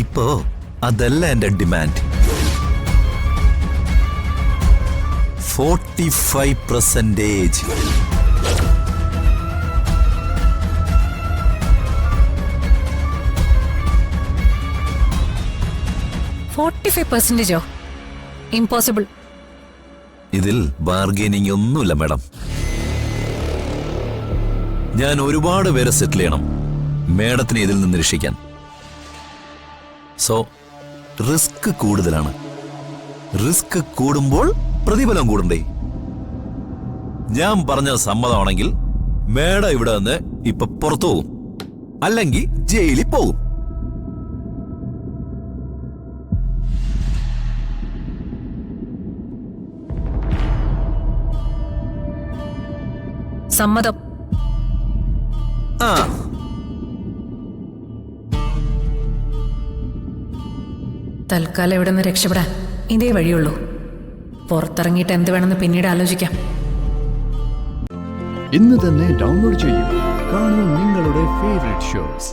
ഇപ്പോ അതല്ല എന്റെ ഡിമാൻഡ്. 45%. 45%? ഇംപോസിബിൾ. ഇതിൽ ബാർഗൈനിങ് ഒന്നുമില്ല മാഡം. ഞാൻ ഒരുപാട് പേരെ സെറ്റിൽ ചെയ്യണം മേഡത്തിനെ ഇതിൽ നിന്ന് രക്ഷിക്കാൻ. സോ റിസ്ക് കൂടുതലാണ്. റിസ്ക് കൂടുമ്പോൾ പ്രതിഫലം കൂടണ്ടേ? ഞാൻ പറഞ്ഞ സമ്മതമാണെങ്കിൽ മേഡം ഇവിടെ നിന്ന് ഇപ്പൊ പുറത്തു പോകും, അല്ലെങ്കിൽ ജയിലിൽ പോകും. സമ്മതം. ആ തൽക്കാലം ഇവിടെ നിന്ന് രക്ഷപ്പെടാൻ ഇതേ വഴിയുള്ളൂ. പുറത്തിറങ്ങിയിട്ട് എന്ത് വേണമെന്ന് പിന്നീട് ആലോചിക്കാം. ഇന്ന് തന്നെ ഡൗൺലോഡ് ചെയ്യൂ. കാണൂ നിങ്ങളുടെ ഫേവറേറ്റ് ഷോസ്.